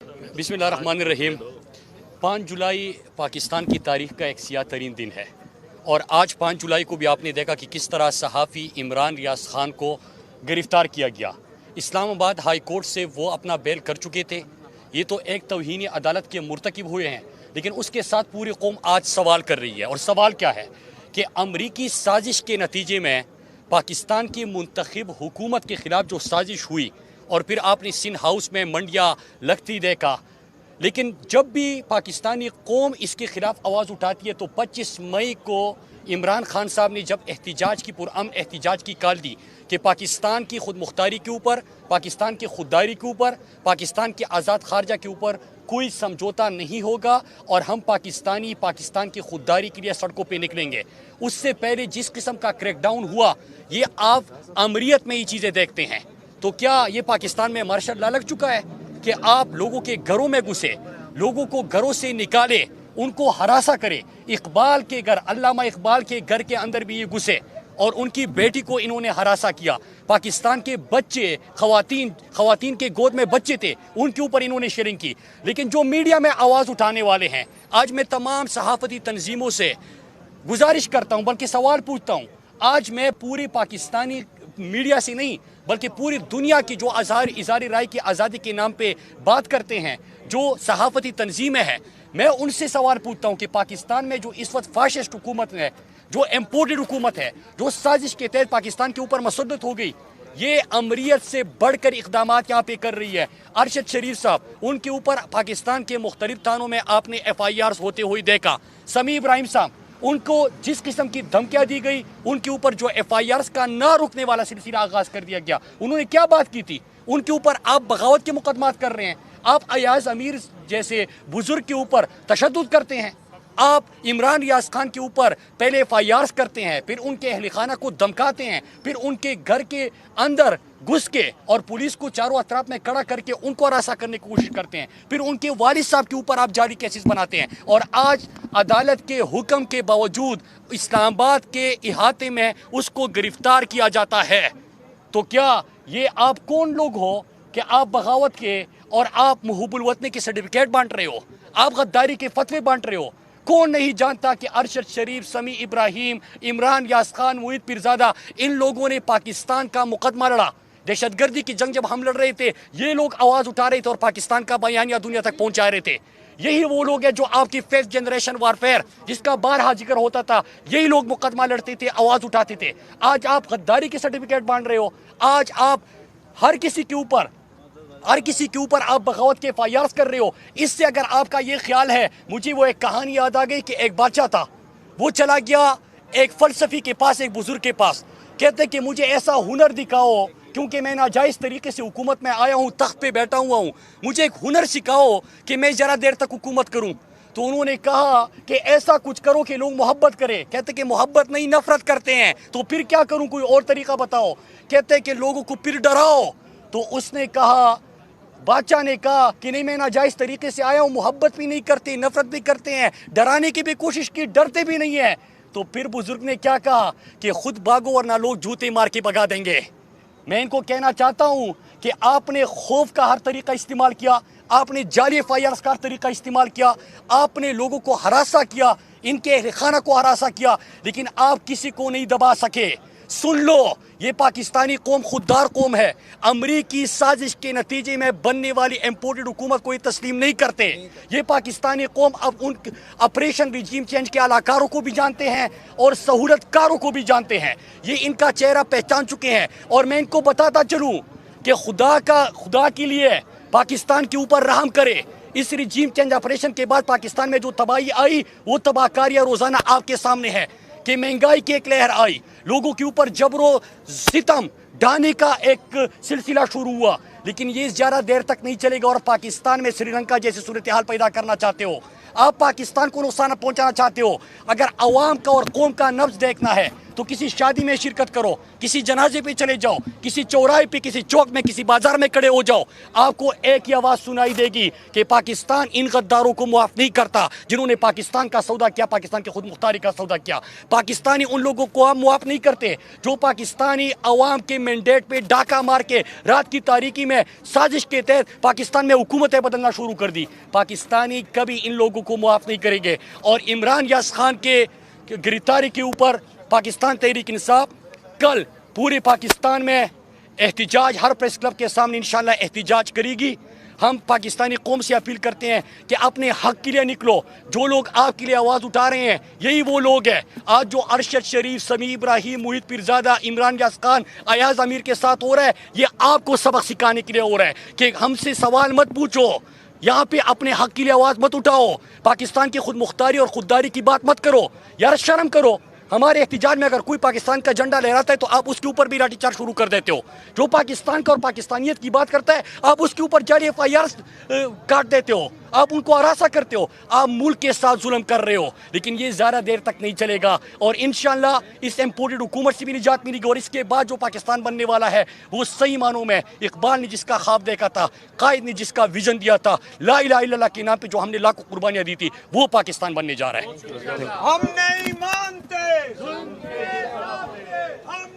बिस्मिल्लाहिर्रहमानिर्रहीम। 5 जुलाई पाकिस्तान की तारीख का एक सियाह तरीन दिन है और आज 5 जुलाई को भी आपने देखा कि किस तरह सहाफ़ी इमरान रियाज खान को गिरफ़्तार किया गया। इस्लामाबाद हाई कोर्ट से वो अपना बेल कर चुके थे। ये तो एक तौहीन अदालत के मुर्तकिब हुए हैं, लेकिन उसके साथ पूरी कौम आज सवाल कर रही है। और सवाल क्या है कि अमरीकी साजिश के नतीजे में पाकिस्तान की मुंतखब हुकूमत के ख़िलाफ़ जो साजिश हुई और फिर आपने सिंध हाउस में मंडिया लगती देखा, लेकिन जब भी पाकिस्तानी कौम इसके ख़िलाफ़ आवाज़ उठाती है तो 25 मई को इमरान खान साहब ने जब एहतिजाज की पुरअमन एहतिजाज की कॉल दी कि पाकिस्तान की खुद मुख्तारी के ऊपर, पाकिस्तान की खुददारी के ऊपर, पाकिस्तान के आज़ाद खारजा के ऊपर कोई समझौता नहीं होगा और हम पाकिस्तान की खुददारी के लिए सड़कों पे निकलेंगे। उससे पहले जिस किस्म का क्रैकडाउन हुआ, ये आप अमरीत में ये चीज़ें देखते हैं। तो क्या ये पाकिस्तान में मार्शल लॉ लग चुका है कि आप लोगों के घरों में घुसे, लोगों को घरों से निकाले, उनको हरासा करे? इकबाल के घर, अल्लामा इकबाल के घर के अंदर भी ये घुसे और उनकी बेटी को इन्होंने हरासा किया। पाकिस्तान के बच्चे, खवातीन के गोद में बच्चे थे, उनके ऊपर इन्होंने शेयरिंग की। लेकिन जो मीडिया में आवाज़ उठाने वाले हैं, आज मैं तमाम सहाफ़ती तंजीमों से गुजारिश करता हूँ, बल्कि सवाल पूछता हूँ। आज मैं पूरी पाकिस्तानी मीडिया से नहीं बल्कि पूरी दुनिया की जो इज़हार राय की आज़ादी के नाम पे बात करते हैं, जो सहाफ़ती तंजीमें हैं, मैं उनसे सवाल पूछता हूँ कि पाकिस्तान में जो इस वक्त फाशिस्ट हुकूमत है, जो इम्पोर्टेड हुकूमत है, जो साजिश के तहत पाकिस्तान के ऊपर मसद्दत हो गई, ये अमरीत से बढ़कर इक़दामात यहाँ पे कर रही है। अरशद शरीफ साहब, उनके ऊपर पाकिस्तान के मुख्तलिफ थानों में आपने FIRs होते हुए देखा। समी इब्राहिम साहब, उनको जिस किस्म की धमकियां दी गई, उनके ऊपर जो FIRs का ना रुकने वाला सिलसिला आगाज कर दिया गया। उन्होंने क्या बात की थी? उनके ऊपर आप बगावत के मुकदमात कर रहे हैं, आप अयाज अमीर जैसे बुजुर्ग के ऊपर तशद्दुद करते हैं, आप इमरान रियाज खान के ऊपर पहले FIRs करते हैं, फिर उनके अहल खाना को धमकाते हैं, फिर उनके घर के अंदर घुस के और पुलिस को चारों अतराफ में खड़ा करके उनको हरासा करने की कोशिश करते हैं, फिर उनके वालिद साहब के ऊपर आप जाली केसेस बनाते हैं और आज अदालत के हुक्म के बावजूद इस्लामाबाद के इहाते में उसको गिरफ्तार किया जाता है। तो क्या ये आप कौन लोग हो कि आप बगावत के और आप मुहब्बुल वतनी के सर्टिफिकेट बांट रहे हो, आप गद्दारी के फतवे बांट रहे हो? कौन नहीं जानता कि अरशद शरीफ, समी इब्राहिम, इमरान रियाज खान, मुईद पीरजादा, इन लोगों ने पाकिस्तान का मुकदमा लड़ा। दहशतगर्दी की जंग जब हम लड़ रहे थे, ये लोग आवाज़ उठा रहे थे और पाकिस्तान का बयानिया दुनिया तक पहुंचा रहे थे। यही वो लोग हैं जो आपकी फिफ्थ जनरेशन वारफेयर, जिसका बारहा जिक्र होता था, यही लोग मुकदमा लड़ते थे, आवाज़ उठाते थे। आज आप गद्दारी के सर्टिफिकेट बांट रहे हो। आज आप हर किसी के ऊपर आप बगावत के FIRs कर रहे हो। इससे अगर आपका ये ख्याल है, मुझे वो एक कहानी याद आ गई कि एक बादशाह था, वो चला गया एक फलसफी के पास, एक बुजुर्ग के पास, कहते कि मुझे ऐसा हुनर दिखाओ, क्योंकि मैं नाजायज़ तरीके से हुकूमत में आया हूँ, तख्त पे बैठा हुआ हूँ, मुझे एक हुनर सिखाओ कि मैं ज़रा देर तक हुकूमत करूँ। तो उन्होंने कहा कि ऐसा कुछ करो कि लोग मोहब्बत करें। कहते कि मोहब्बत नहीं, नफरत करते हैं। तो फिर क्या करूँ, कोई और तरीका बताओ। कहते कि लोगों को फिर डराओ। तो उसने कहा, बादशाह ने कहा कि नहीं, मैं नाजायज़ तरीके से आया हूँ, मोहब्बत भी नहीं करते, नफरत भी करते हैं, डराने की भी कोशिश की, डरते भी नहीं है। तो फिर बुजुर्ग ने क्या कहा कि खुद भागो वरना लोग जूते मार के भगा देंगे। मैं इनको कहना चाहता हूँ कि आपने खौफ का हर तरीका इस्तेमाल किया, आपने जाली FIRs का हर तरीका इस्तेमाल किया, आपने लोगों को हरासा किया, इनके अहल खाना को हरासा किया, लेकिन आप किसी को नहीं दबा सके। सुन लो, ये पाकिस्तानी कौम खुददार कौम है। अमरीकी साजिश के नतीजे में बनने वाली इम्पोर्टेड हुकूमत को ये तस्लीम नहीं करते। ये पाकिस्तानी कौम अब उन ऑपरेशन रिजीम चेंज के अलाकारों को भी जानते हैं और सहूलतकारों को भी जानते हैं। ये इनका चेहरा पहचान चुके हैं। और मैं इनको बताता चलूँ कि खुदा के लिए पाकिस्तान के ऊपर रहम करे। इस रिजीम चेंज ऑपरेशन के बाद पाकिस्तान में जो तबाही आई, वो तबाहकारियाँ रोज़ाना आपके सामने है कि महंगाई की एक लहर आई, लोगों के ऊपर जबरो सितम ढाने का एक सिलसिला शुरू हुआ। लेकिन ये ज़्यादा देर तक नहीं चलेगा और पाकिस्तान में श्रीलंका जैसी सूरत हाल पैदा करना चाहते हो, आप पाकिस्तान को नुकसान पहुंचाना चाहते हो। अगर अवाम का और कौम का नब्ज देखना है تو کسی شادی میں شرکت کرو, کسی جنازے پہ چلے جاؤ, کسی چوراہے پہ, کسی چوک میں, کسی بازار میں کھڑے ہو جاؤ, آپ کو ایک ہی آواز سنائی دے گی کہ پاکستان ان غداروں کو معاف نہیں کرتا جنہوں نے پاکستان کا سودا کیا, پاکستان کی خود مختاری کا سودا کیا. پاکستانی ان لوگوں کو ہم معاف نہیں کرتے جو پاکستانی عوام کے مینڈیٹ پہ ڈاکہ مار کے رات کی تاریکی میں سازش کے تحت پاکستان میں حکومتیں بدلنا شروع کر دی. پاکستانی کبھی ان لوگوں کو معاف نہیں کریں گے. اور عمران یاس خان کے گرفتاری کے اوپر پاکستان تحریک انصاف کل پورے پاکستان میں احتجاج, ہر پریس کلب کے سامنے انشاءاللہ احتجاج کرے گی. ہم پاکستانی قوم سے اپیل کرتے ہیں کہ اپنے حق کے لیے نکلو. جو لوگ آپ کے لیے آواز اٹھا رہے ہیں یہی وہ لوگ ہیں. آج جو ارشد شریف, سمیع ابراہیم, محیط پیرزادہ, عمران یاس خان, ایاز امیر کے ساتھ ہو رہا ہے, یہ آپ کو سبق سکھانے کے لیے ہو رہا ہے کہ ہم سے سوال مت پوچھو, یہاں پہ اپنے حق کے لیے آواز مت اٹھاؤ, پاکستان کی خود مختاری اور خودداری کی بات مت کرو. یار شرم کرو. ہمارے احتجاج میں اگر کوئی پاکستان کا جھنڈا لہراتا ہے تو آپ اس کے اوپر بھی لاٹھی چارج شروع کر دیتے ہو. جو پاکستان کا اور پاکستانیت کی بات کرتا ہے آپ اس کے اوپر جعلی FIR کاٹ دیتے ہو, آپ ان کو ہراساں کرتے ہو. آپ ملک کے ساتھ ظلم کر رہے ہو. لیکن یہ زیادہ دیر تک نہیں چلے گا اور انشاءاللہ اس امپورٹڈ حکومت سے بھی نجات ملے گی. اور اس کے بعد جو پاکستان بننے والا ہے وہ صحیح معنوں میں اقبال نے جس کا خواب دیکھا تھا, قائد نے جس کا ویژن دیا تھا, لا الہ الا اللہ کے نام پہ جو ہم نے لاکھوں قربانیاں دی تھی, وہ پاکستان بننے جا رہا ہے. ہم نہیں مانتے ظلم کے خلاف. ہم